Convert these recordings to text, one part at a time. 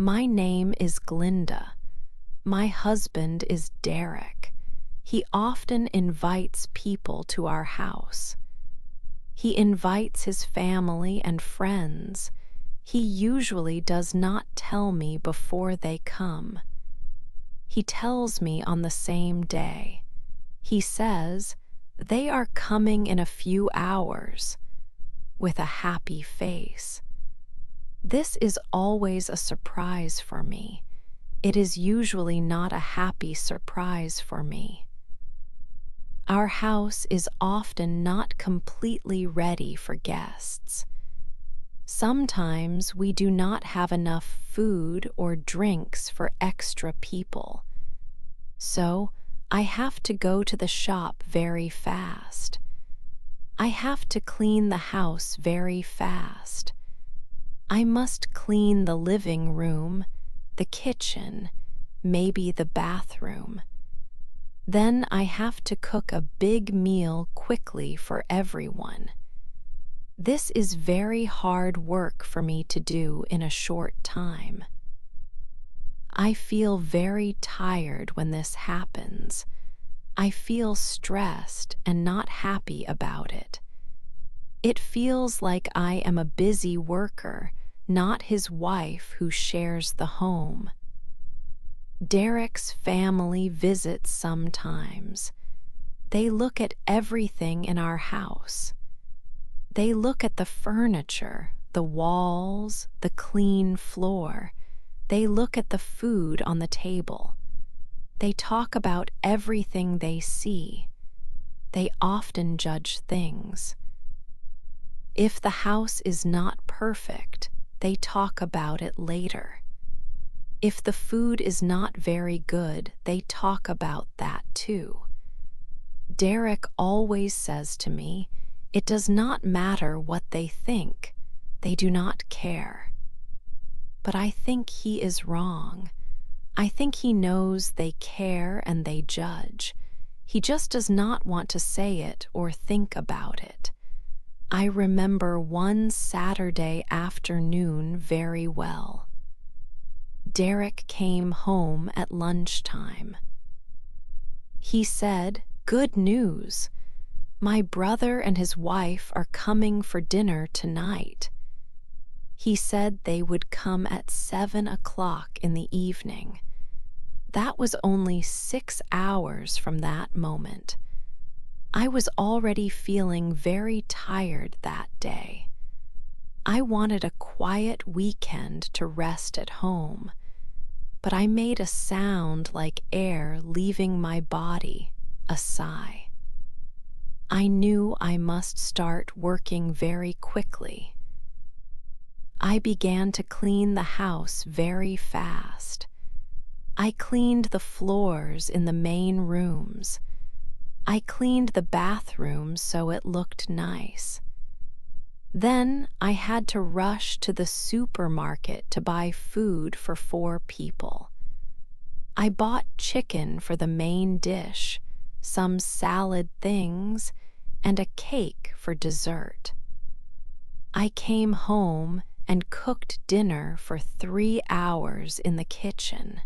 My name is Glinda. My husband is Derek. He often invites people to our house. He invites his family and friends. He usually does not tell me before they come. He tells me on the same day. He says, "They are coming in a few hours," with a happy face. This is always a surprise for me. It is usually not a happy surprise for me. Our house is often not completely ready for guests. Sometimes we do not have enough food or drinks for extra people. So I have to go to the shop very fast. I have to clean the house very fast. I must clean the living room, the kitchen, maybe the bathroom. Then I have to cook a big meal quickly for everyone. This is very hard work for me to do in a short time. I feel very tired when this happens. I feel stressed and not happy about it. It feels like I am a busy worker, not his wife who shares the home. Derek's family visits sometimes. They look at everything in our house. They look at the furniture, the walls, the clean floor. They look at the food on the table. They talk about everything they see. They often judge things. If the house is not perfect, they talk about it later. If the food is not very good, they talk about that too. Derek always says to me, "It does not matter what they think. They do not care." But I think he is wrong. I think he knows they care and they judge. He just does not want to say it or think about it. I remember one Saturday afternoon very well. Derek came home at lunchtime. He said, "Good news. My brother and his wife are coming for dinner tonight." He said they would come at 7 o'clock in the evening. That was only 6 hours from that moment. I was already feeling very tired that day. I wanted a quiet weekend to rest at home, but I made a sound like air leaving my body, a sigh. I knew I must start working very quickly. I began to clean the house very fast. I cleaned the floors in the main rooms. I cleaned the bathroom so it looked nice. Then I had to rush to the supermarket to buy food for 4 people. I bought chicken for the main dish, some salad things, and a cake for dessert. I came home and cooked dinner for 3 hours in the kitchen.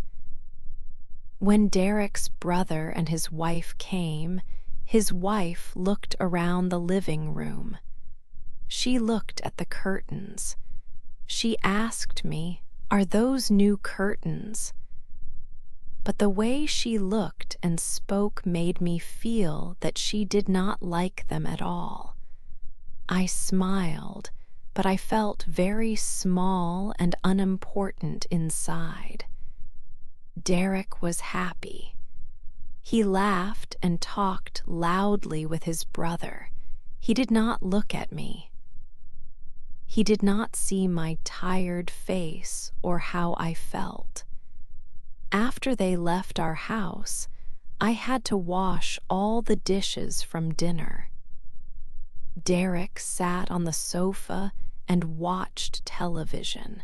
When Derek's brother and his wife came, his wife looked around the living room. She looked at the curtains. She asked me, "Are those new curtains?" But the way she looked and spoke made me feel that she did not like them at all. I smiled, but I felt very small and unimportant inside. Derek was happy. He laughed and talked loudly with his brother. He did not look at me. He did not see my tired face or how I felt. After they left our house, I had to wash all the dishes from dinner. Derek sat on the sofa and watched television.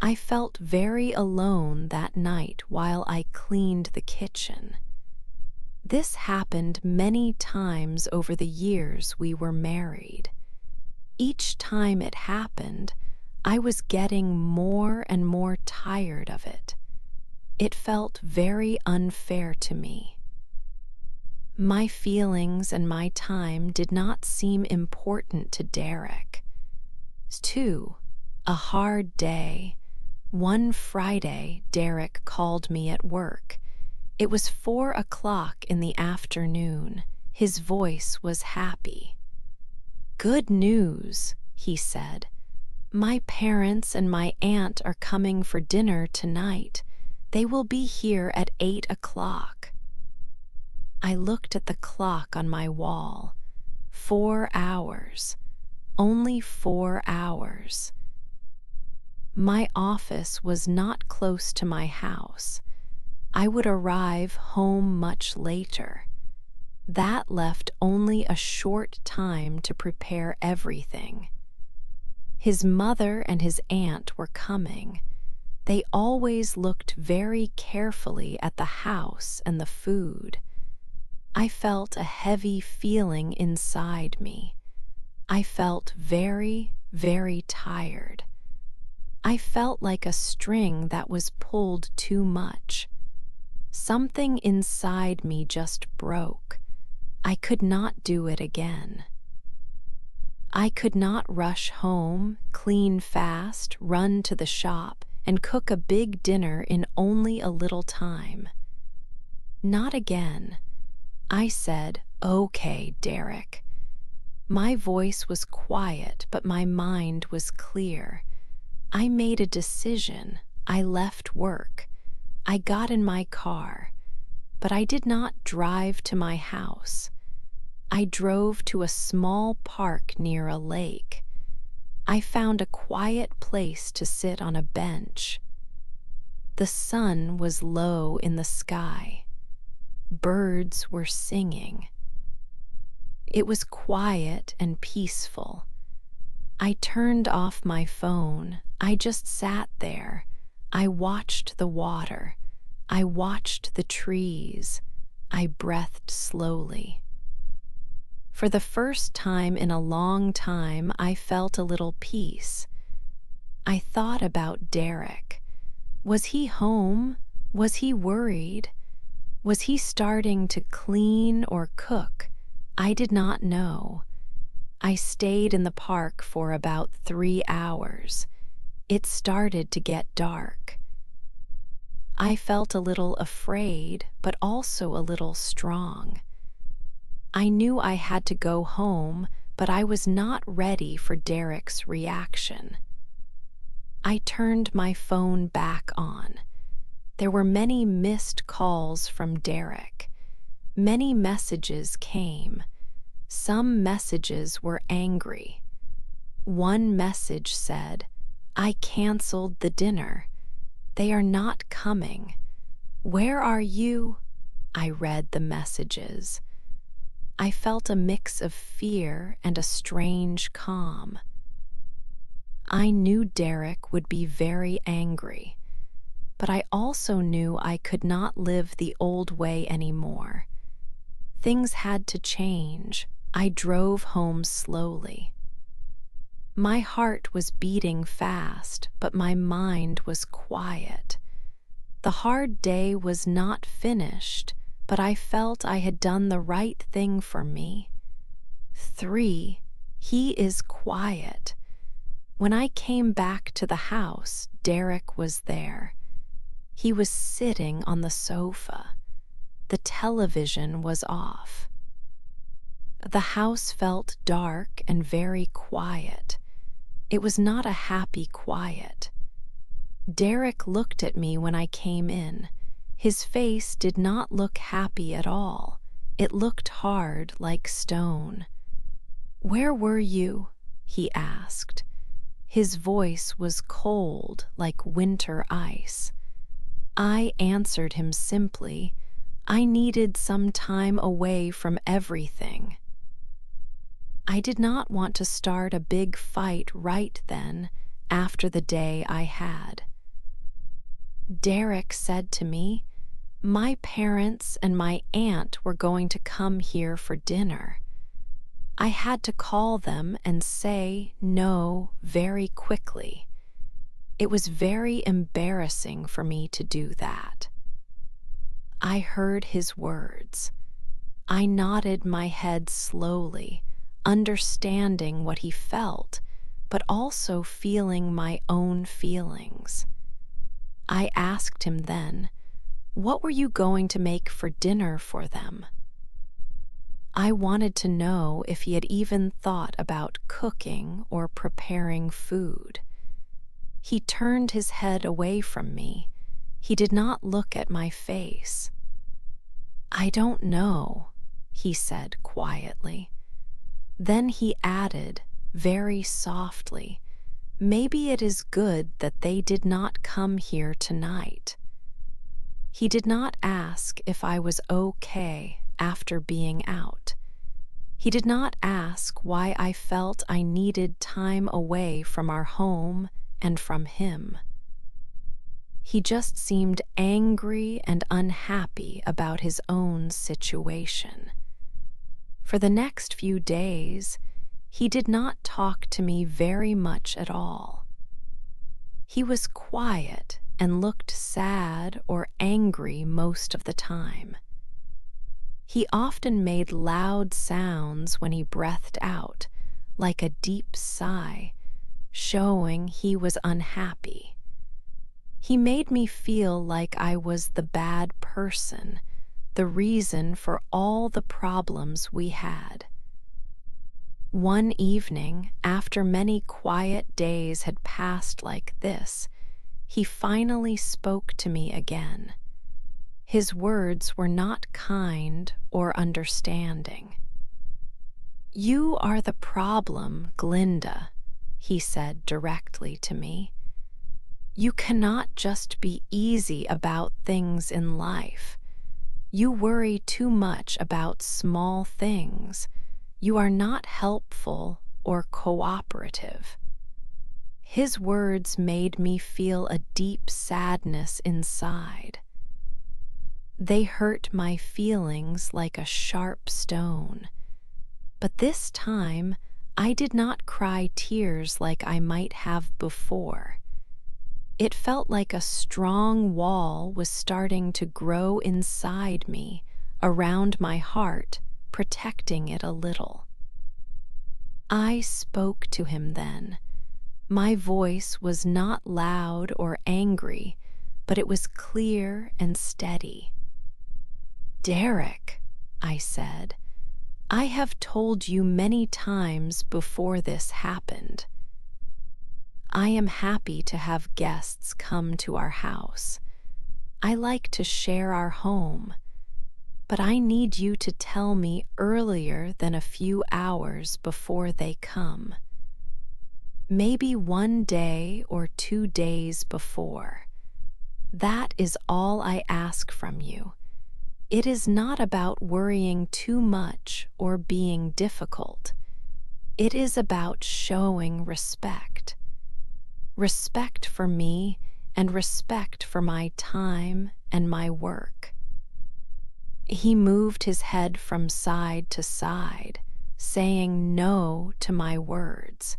I felt very alone that night while I cleaned the kitchen. This happened many times over the years we were married. Each time it happened, I was getting more and more tired of it. It felt very unfair to me. My feelings and my time did not seem important to Derek. 2. A hard day. One Friday, Derek called me at work. It was 4 o'clock in the afternoon. His voice was happy. "Good news," he said. "My parents and my aunt are coming for dinner tonight. They will be here at 8 o'clock. I looked at the clock on my wall. 4 hours. Only 4 hours. My office was not close to my house. I would arrive home much later. That left only a short time to prepare everything. His mother and his aunt were coming. They always looked very carefully at the house and the food. I felt a heavy feeling inside me. I felt very, very tired. I felt like a string that was pulled too much. Something inside me just broke. I could not do it again. I could not rush home, clean fast, run to the shop, and cook a big dinner in only a little time. Not again. I said, "Okay, Derek." My voice was quiet, but my mind was clear. I made a decision. I left work. I got in my car, but I did not drive to my house. I drove to a small park near a lake. I found a quiet place to sit on a bench. The sun was low in the sky. Birds were singing. It was quiet and peaceful. I turned off my phone. I just sat there. I watched the water. I watched the trees. I breathed slowly. For the first time in a long time, I felt a little peace. I thought about Derek. Was he home? Was he worried? Was he starting to clean or cook? I did not know. I stayed in the park for about 3 hours. It started to get dark. I felt a little afraid, but also a little strong. I knew I had to go home, but I was not ready for Derek's reaction. I turned my phone back on. There were many missed calls from Derek. Many messages came. Some messages were angry. One message said, "I canceled the dinner. They are not coming. Where are you?" I read the messages. I felt a mix of fear and a strange calm. I knew Derek would be very angry, but I also knew I could not live the old way anymore. Things had to change. I drove home slowly. My heart was beating fast, but my mind was quiet. The hard day was not finished, but I felt I had done the right thing for me. 3. He is quiet. When I came back to the house, Derek was there. He was sitting on the sofa. The television was off. The house felt dark and very quiet. It was not a happy quiet. Derek looked at me when I came in. His face did not look happy at all. It looked hard, like stone. "Where were you?" he asked. His voice was cold, like winter ice. I answered him simply, "I needed some time away from everything." I did not want to start a big fight right then, after the day I had. Derek said to me, "My parents and my aunt were going to come here for dinner." I had to call them and say no very quickly. It was very embarrassing for me to do that. I heard his words. I nodded my head slowly, understanding what he felt, but also feeling my own feelings. I asked him then, "What were you going to make for dinner for them?" I wanted to know if he had even thought about cooking or preparing food. He turned his head away from me. He did not look at my face. "I don't know," he said quietly. Then he added, very softly, "Maybe it is good that they did not come here tonight." He did not ask if I was okay after being out. He did not ask why I felt I needed time away from our home and from him. He just seemed angry and unhappy about his own situation. For the next few days, he did not talk to me very much at all. He was quiet and looked sad or angry most of the time. He often made loud sounds when he breathed out, like a deep sigh, showing he was unhappy. He made me feel like I was the bad person, the reason for all the problems we had. One evening, after many quiet days had passed like this, he finally spoke to me again. His words were not kind or understanding. "You are the problem, Glinda," he said directly to me. "You cannot just be easy about things in life. You worry too much about small things. You are not helpful or cooperative." His words made me feel a deep sadness inside. They hurt my feelings like a sharp stone. But this time, I did not cry tears like I might have before. It felt like a strong wall was starting to grow inside me, around my heart, protecting it a little. I spoke to him then. My voice was not loud or angry, but it was clear and steady. "Derek," I said, "I have told you many times before this happened. I am happy to have guests come to our house. I like to share our home, but I need you to tell me earlier than a few hours before they come. Maybe 1 day or 2 days before. That is all I ask from you. It is not about worrying too much or being difficult. It is about showing respect. Respect for me and respect for my time and my work." He moved his head from side to side, saying no to my words.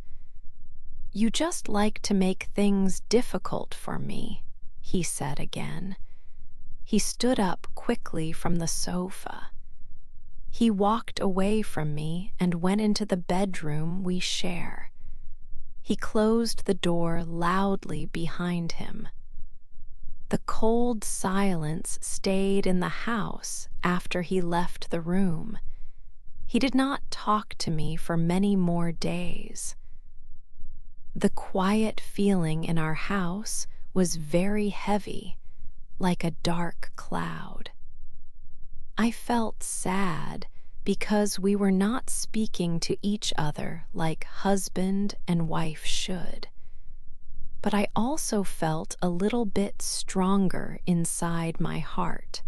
"You just like to make things difficult for me," he said again. He stood up quickly from the sofa. He walked away from me and went into the bedroom we share. He closed the door loudly behind him. The cold silence stayed in the house after he left the room. He did not talk to me for many more days. The quiet feeling in our house was very heavy, like a dark cloud. I felt sad because we were not speaking to each other like husband and wife should. But I also felt a little bit stronger inside my heart.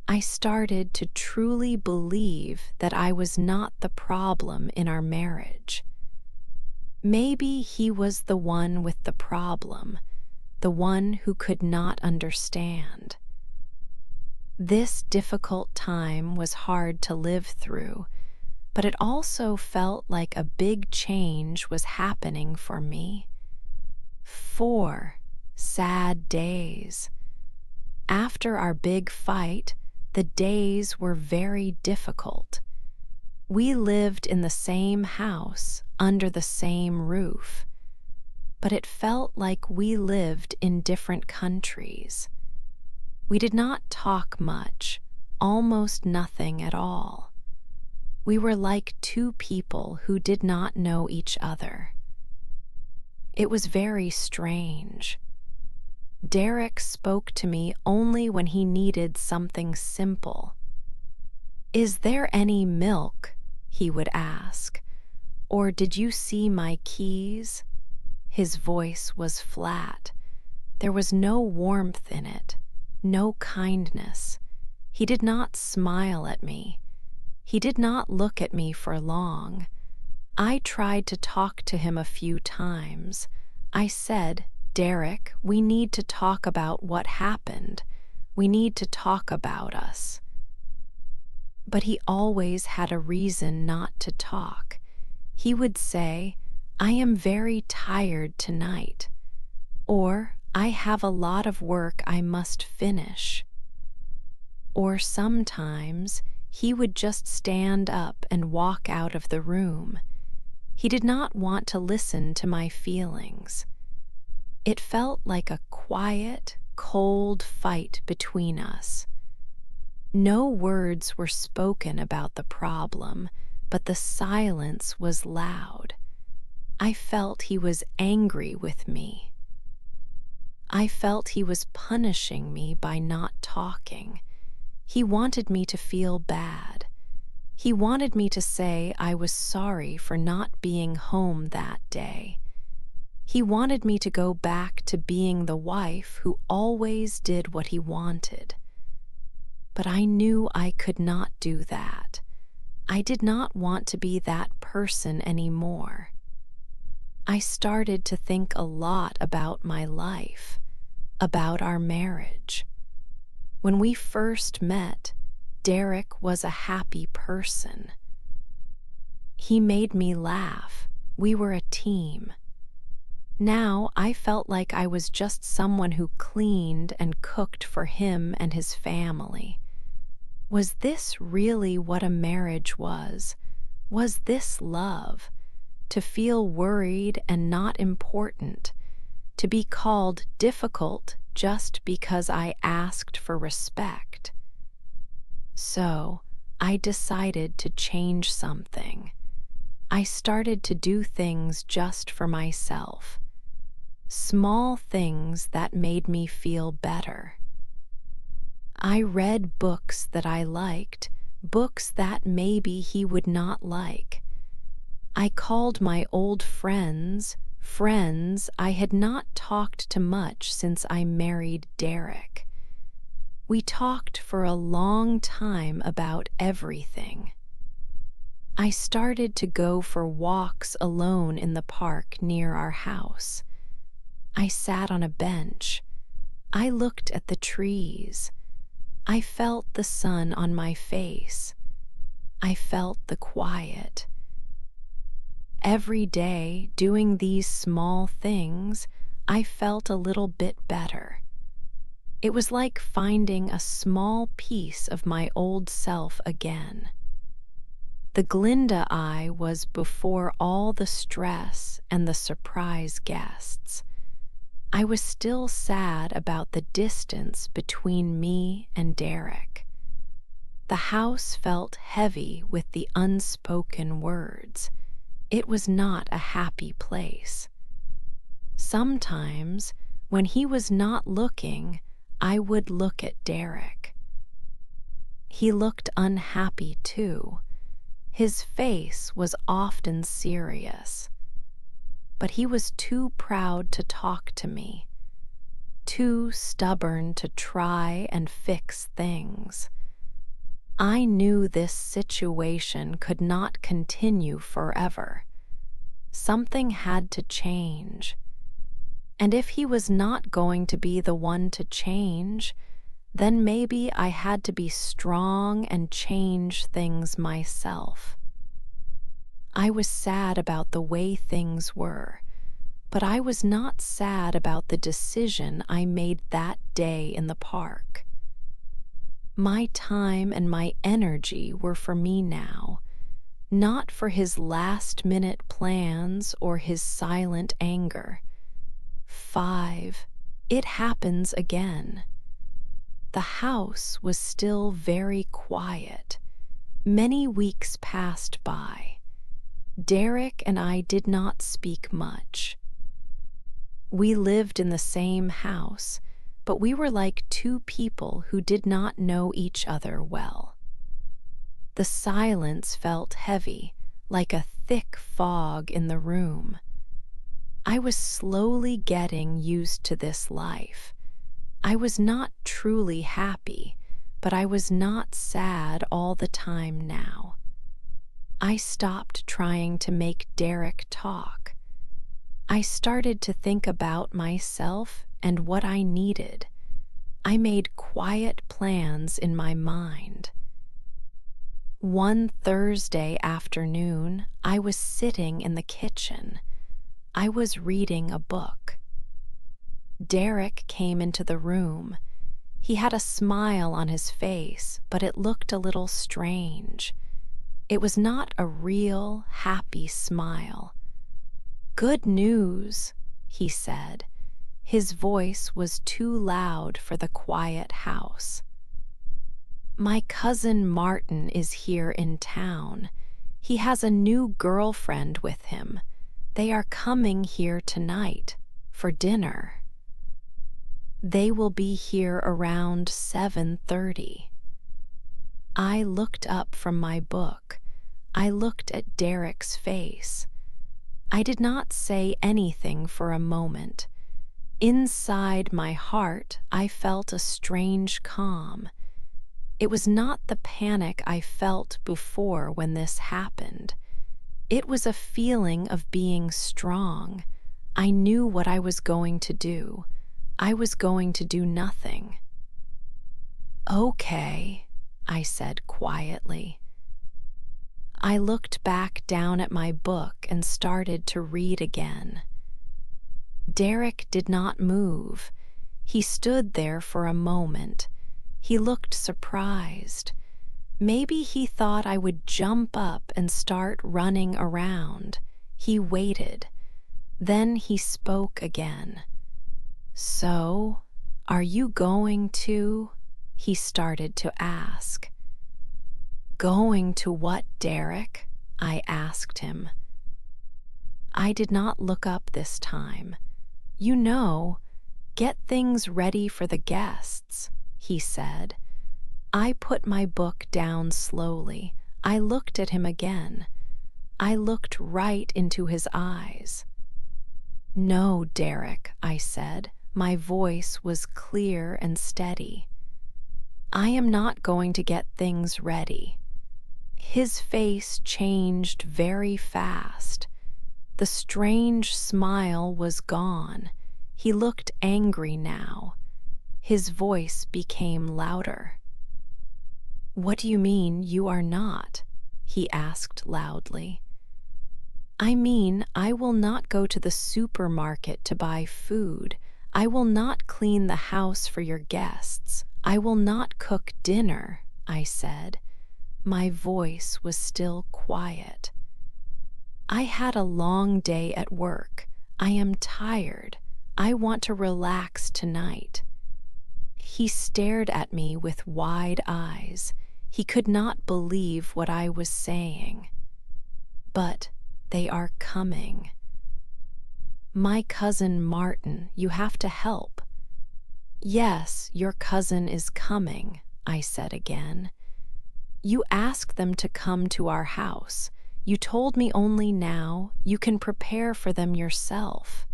I started to truly believe that I was not the problem in our marriage. Maybe he was the one with the problem, the one who could not understand. This difficult time was hard to live through, but it also felt like a big change was happening for me. 4 sad days. After our big fight, the days were very difficult. We lived in the same house, under the same roof, but it felt like we lived in different countries. We did not talk much, almost nothing at all. We were like two people who did not know each other. It was very strange. Derek spoke to me only when he needed something simple. "Is there any milk?" he would ask. Or, "Did you see my keys?" His voice was flat. There was no warmth in it, no kindness. He did not smile at me. He did not look at me for long. I tried to talk to him a few times. I said, "Derek, we need to talk about what happened. We need to talk about us." But he always had a reason not to talk. He would say, "I am very tired tonight," or "I have a lot of work I must finish." Or sometimes he would just stand up and walk out of the room. He did not want to listen to my feelings. It felt like a quiet, cold fight between us. No words were spoken about the problem, but the silence was loud. I felt he was angry with me. I felt he was punishing me by not talking. He wanted me to feel bad. He wanted me to say I was sorry for not being home that day. He wanted me to go back to being the wife who always did what he wanted. But I knew I could not do that. I did not want to be that person anymore. I started to think a lot about my life, about our marriage. When we first met, Derek was a happy person. He made me laugh. We were a team. Now I felt like I was just someone who cleaned and cooked for him and his family. Was this really what a marriage was? Was this love? To feel worried and not important, to be called difficult just because I asked for respect. So I decided to change something. I started to do things just for myself, small things that made me feel better. I read books that I liked, books that maybe he would not like. I called my old friends I had not talked to much since I married Derek. We talked for a long time about everything. I started to go for walks alone in the park near our house. I sat on a bench. I looked at the trees. I felt the sun on my face. I felt the quiet. Every day, doing these small things, I felt a little bit better. It was like finding a small piece of my old self again. The Glinda I was before all the stress and the surprise guests. I was still sad about the distance between me and Derek. The house felt heavy with the unspoken words. It was not a happy place. Sometimes, when he was not looking, I would look at Derek. He looked unhappy too. His face was often serious. But he was too proud to talk to me, too stubborn to try and fix things. I knew this situation could not continue forever. Something had to change. And if he was not going to be the one to change, then maybe I had to be strong and change things myself. I was sad about the way things were, but I was not sad about the decision I made that day in the park. My time and my energy were for me now, not for his last-minute plans or his silent anger. 5. It happens again. The house was still very quiet. Many weeks passed by. Derek and I did not speak much. We lived in the same house, but we were like two people who did not know each other well. The silence felt heavy, like a thick fog in the room. I was slowly getting used to this life. I was not truly happy, but I was not sad all the time now. I stopped trying to make Derek talk. I started to think about myself and what I needed. I made quiet plans in my mind. One Thursday afternoon, I was sitting in the kitchen. I was reading a book. Derek came into the room. He had a smile on his face, but it looked a little strange. It was not a real, happy smile. "Good news," he said. His voice was too loud for the quiet house. "My cousin Martin is here in town. He has a new girlfriend with him. They are coming here tonight for dinner. They will be here around 7:30. I looked up from my book. I looked at Derek's face. I did not say anything for a moment. Inside my heart, I felt a strange calm. It was not the panic I felt before when this happened. It was a feeling of being strong. I knew what I was going to do. I was going to do nothing. "Okay," I said quietly. I looked back down at my book and started to read again. Derek did not move. He stood there for a moment. He looked surprised. Maybe he thought I would jump up and start running around. He waited. Then he spoke again. "So, are you going to?" he started to ask. "Going to what, Derek?" I asked him. I did not look up this time. "You know, get things ready for the guests," he said. I put my book down slowly. I looked at him again. I looked right into his eyes. "No, Derek," I said. My voice was clear and steady. "I am not going to get things ready." His face changed very fast. The strange smile was gone. He looked angry now. His voice became louder. "What do you mean you are not?" he asked loudly. "I mean, I will not go to the supermarket to buy food. I will not clean the house for your guests. I will not cook dinner," I said. My voice was still quiet. "I had a long day at work. I am tired. I want to relax tonight." He stared at me with wide eyes. He could not believe what I was saying. "But they are coming." "My cousin Martin, you have to help." "Yes, your cousin is coming," I said again. "You asked them to come to our house. You told me only now. You can prepare for them yourself."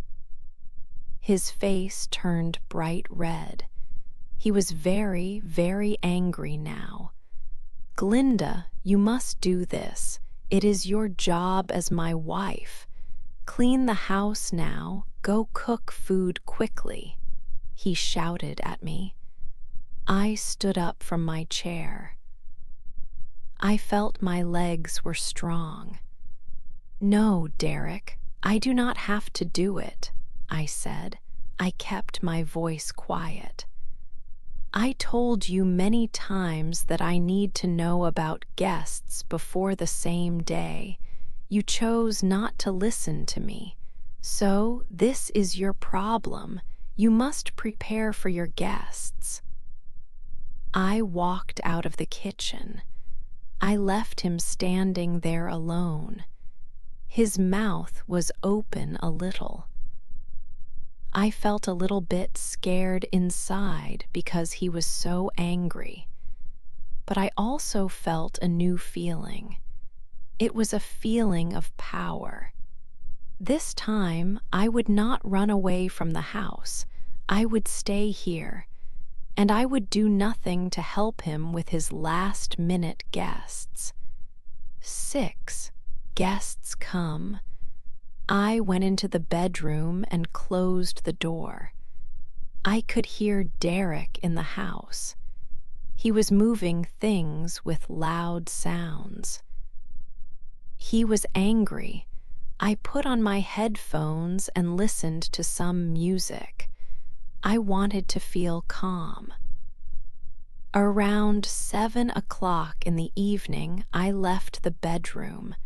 His face turned bright red. He was very, very angry now. "Glinda, you must do this. It is your job as my wife. Clean the house now. Go cook food quickly," he shouted at me. I stood up from my chair. I felt my legs were strong. "No, Derek," I do not have to do it, I said. I kept my voice quiet. I told you many times that I need to know about guests before the same day. You chose not to listen to me. So this is your problem. You must prepare for your guests. I walked out of the kitchen. I left him standing there alone. His mouth was open a little. I felt a little bit scared inside because he was so angry. But I also felt a new feeling. It was a feeling of power. This time, I would not run away from the house. I would stay here, and I would do nothing to help him with his last-minute guests. 6 guests come. I went into the bedroom and closed the door. I could hear Derek in the house. He was moving things with loud sounds. He was angry. I put on my headphones and listened to some music. I wanted to feel calm. Around 7 o'clock in the evening, I left the bedroom.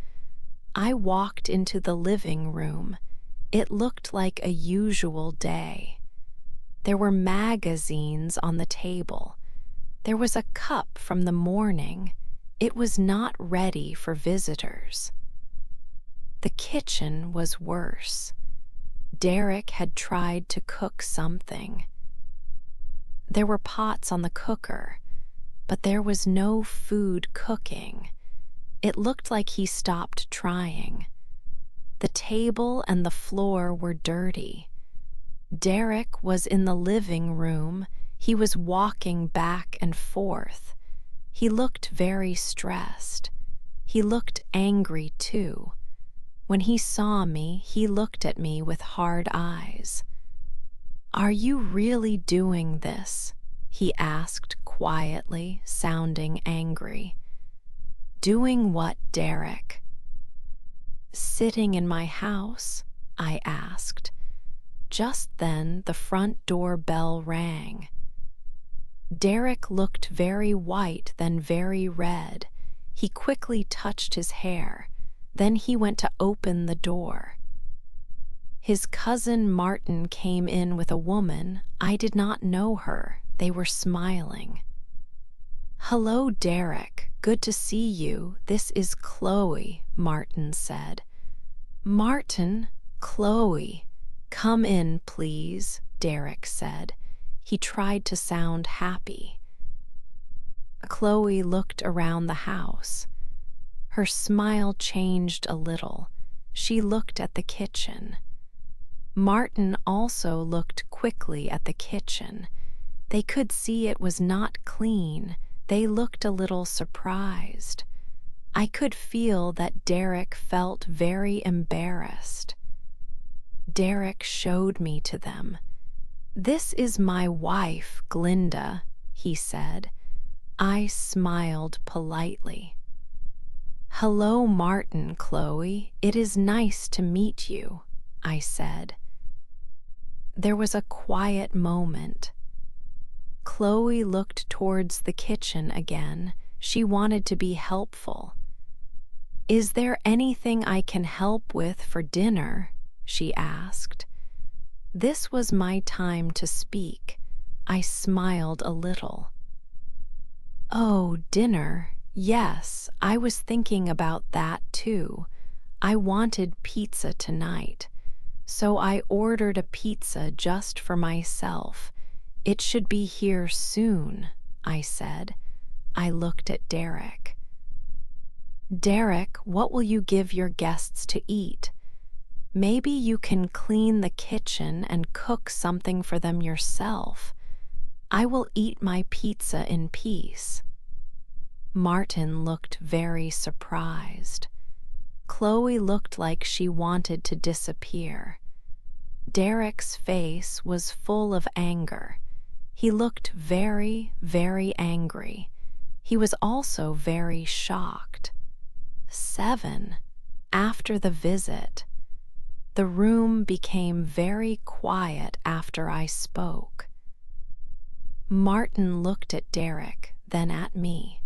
I walked into the living room. It looked like a usual day. There were magazines on the table. There was a cup from the morning. It was not ready for visitors. The kitchen was worse. Derek had tried to cook something. There were pots on the cooker, but there was no food cooking. It looked like he stopped trying. The table and the floor were dirty. Derek was in the living room. He was walking back and forth. He looked very stressed. He looked angry too. When he saw me, he looked at me with hard eyes. "Are you really doing this?" he asked quietly, sounding angry. "Doing what, Derek?" "Sitting in my house," I asked. Just then the front door bell rang. Derek looked very white, then very red. He quickly touched his hair. Then he went to open the door. His cousin Martin came in with a woman. I did not know her. They were smiling. "Hello, Derek. Good to see you. This is Chloe," Martin said. "Martin, Chloe. Come in, please," Derek said. He tried to sound happy. Chloe looked around the house. Her smile changed a little. She looked at the kitchen. Martin also looked quickly at the kitchen. They could see it was not clean. They looked a little surprised. I could feel that Derek felt very embarrassed. Derek showed me to them. "This is my wife, Glinda," he said. I smiled politely. "Hello, Martin, Chloe. It is nice to meet you," I said. There was a quiet moment. Chloe looked towards the kitchen again. She wanted to be helpful. "Is there anything I can help with for dinner?" she asked. This was my time to speak. I smiled a little. "Oh, dinner. Yes, I was thinking about that too. I wanted pizza tonight, so I ordered a pizza just for myself. It should be here soon," I said. I looked at Derek. "Derek, what will you give your guests to eat? Maybe you can clean the kitchen and cook something for them yourself. I will eat my pizza in peace." Martin looked very surprised. Chloe looked like she wanted to disappear. Derek's face was full of anger. He looked very, very angry. He was also very shocked. 7. After the visit. The room became very quiet after I spoke. Martin looked at Derek, then at me.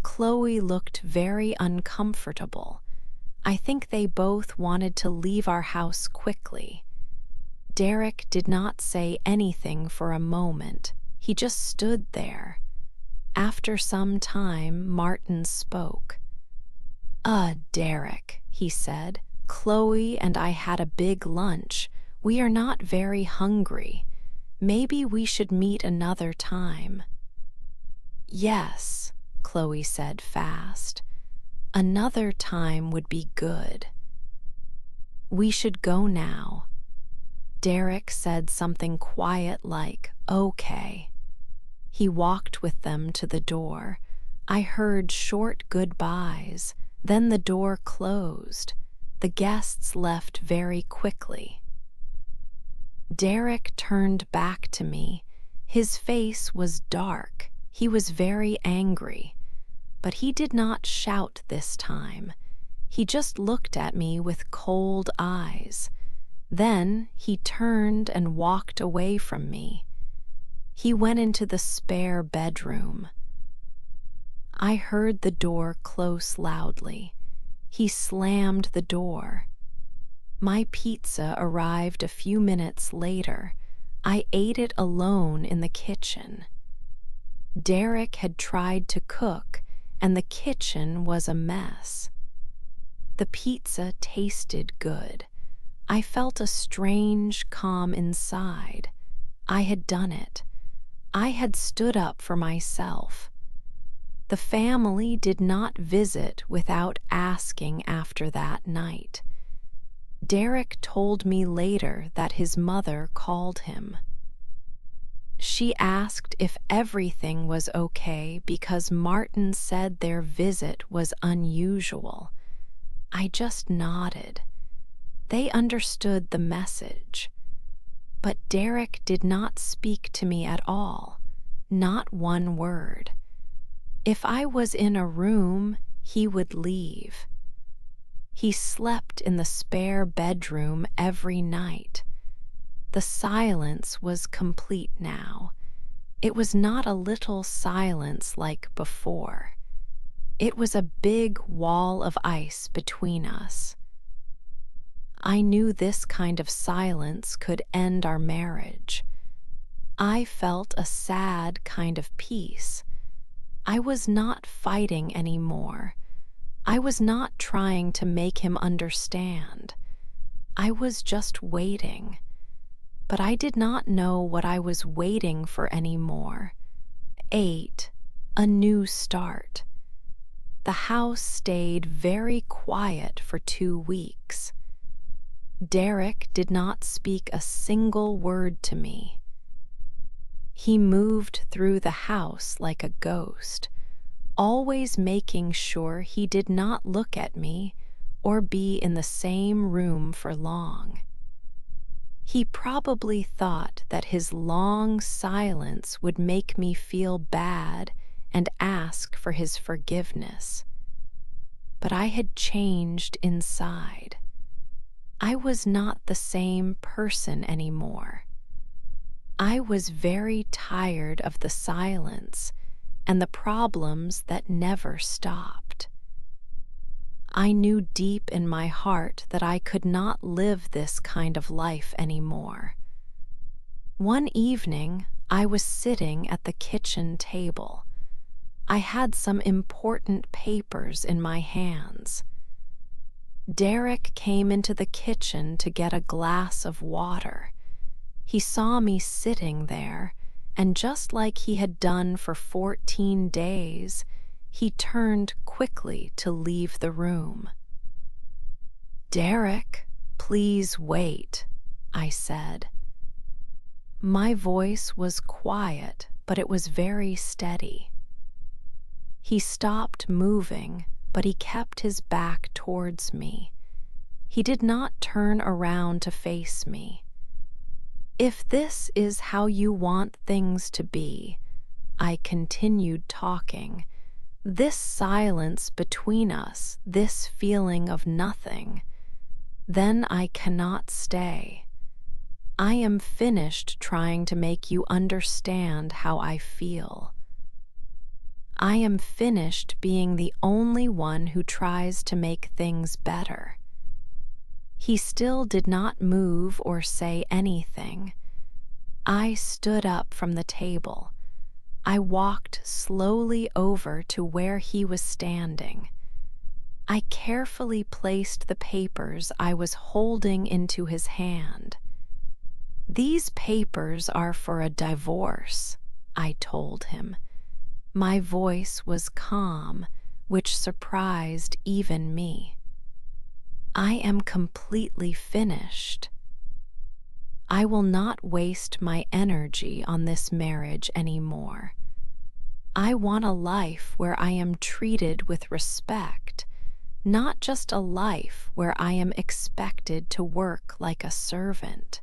Chloe looked very uncomfortable. I think they both wanted to leave our house quickly. Derek did not say anything for a moment. He just stood there. After some time, Martin spoke. Derek," he said, "Chloe and I had a big lunch. We are not very hungry. Maybe we should meet another time." "Yes," Chloe said fast. "Another time would be good." "We should go now." Derek said something quiet like, "Okay." He walked with them to the door. I heard short goodbyes. Then the door closed. The guests left very quickly. Derek turned back to me. His face was dark. He was very angry. But he did not shout this time. He just looked at me with cold eyes. Then he turned and walked away from me. He went into the spare bedroom. I heard the door close loudly. He slammed the door. My pizza arrived a few minutes later. I ate it alone in the kitchen. Derek had tried to cook, and the kitchen was a mess. The pizza tasted good. I felt a strange calm inside. I had done it. I had stood up for myself. The family did not visit without asking after that night. Derek told me later that his mother called him. She asked if everything was okay because Martin said their visit was unusual. I just nodded. They understood the message. But Derek did not speak to me at all, not one word. If I was in a room, he would leave. He slept in the spare bedroom every night. The silence was complete now. It was not a little silence like before. It was a big wall of ice between us. I knew this kind of silence could end our marriage. I felt a sad kind of peace. I was not fighting anymore. I was not trying to make him understand. I was just waiting. But I did not know what I was waiting for anymore. 8. A new start. The house stayed very quiet for 2 weeks. Derek did not speak a single word to me. He moved through the house like a ghost, always making sure he did not look at me or be in the same room for long. He probably thought that his long silence would make me feel bad and ask for his forgiveness. But I had changed inside. I was not the same person anymore. I was very tired of the silence and the problems that never stopped. I knew deep in my heart that I could not live this kind of life anymore. One evening, I was sitting at the kitchen table. I had some important papers in my hands. Derek came into the kitchen to get a glass of water. He saw me sitting there, and just like he had done for 14 days, he turned quickly to leave the room. "Derek, please wait," I said. My voice was quiet, but it was very steady. He stopped moving, but he kept his back towards me. He did not turn around to face me. "If this is how you want things to be," I continued talking, "this silence between us, this feeling of nothing, Then I cannot stay. I am finished trying to make you understand how I feel. I am finished being the only one who tries to make things better. He still did not move or say anything. I stood up from the table. I walked slowly over to where he was standing. I carefully placed the papers I was holding into his hand. "These papers are for a divorce," I told him. My voice was calm, which surprised even me. "I am completely finished. I will not waste my energy on this marriage anymore. I want a life where I am treated with respect, not just a life where I am expected to work like a servant."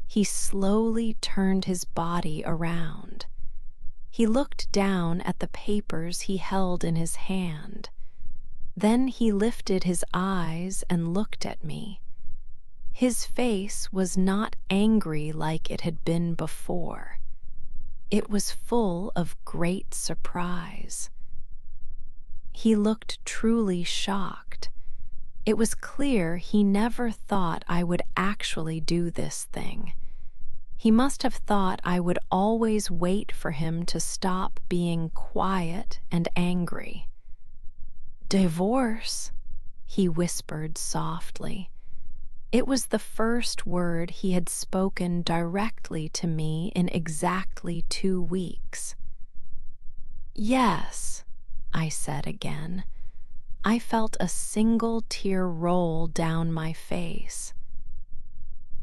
He slowly turned his body around. He looked down at the papers he held in his hand. Then he lifted his eyes and looked at me. His face was not angry like it had been before. It was full of great surprise. He looked truly shocked. It was clear he never thought I would actually do this thing. He must have thought I would always wait for him to stop being quiet and angry. "Divorce?" he whispered softly. It was the first word he had spoken directly to me in exactly 2 weeks. "Yes," I said again. I felt a single tear roll down my face.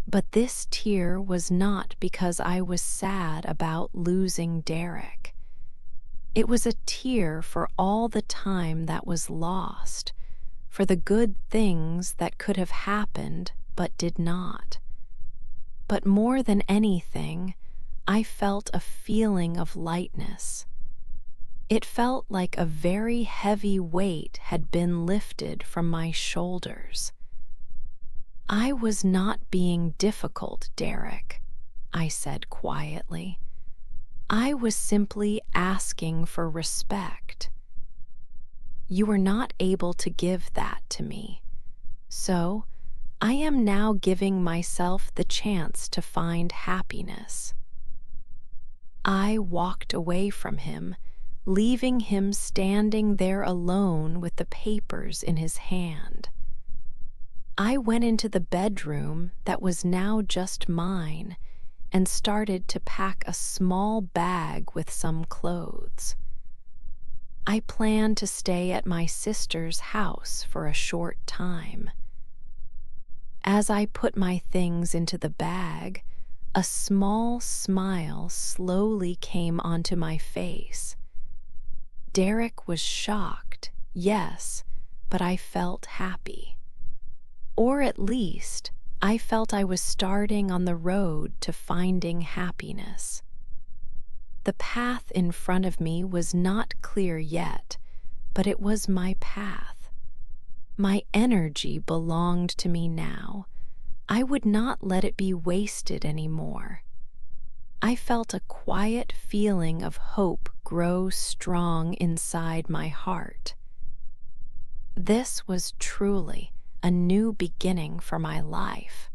But this tear was not because I was sad about losing Derek. It was a tear for all the time that was lost, for the good things that could have happened but did not. But more than anything, I felt a feeling of lightness. It felt like a very heavy weight had been lifted from my shoulders. "I was not being difficult, Derek," I said quietly. "I was simply asking for respect. You were not able to give that to me. So, I am now giving myself the chance to find happiness." I walked away from him, leaving him standing there alone with the papers in his hand. I went into the bedroom that was now just mine and started to pack a small bag with some clothes. I planned to stay at my sister's house for a short time. As I put my things into the bag, a small smile slowly came onto my face. Derek was shocked, yes, but I felt happy. Or at least, I felt I was starting on the road to finding happiness. The path in front of me was not clear yet, but it was my path. My energy belonged to me now. I would not let it be wasted anymore. I felt a quiet feeling of hope grow strong inside my heart. This was truly a new beginning for my life.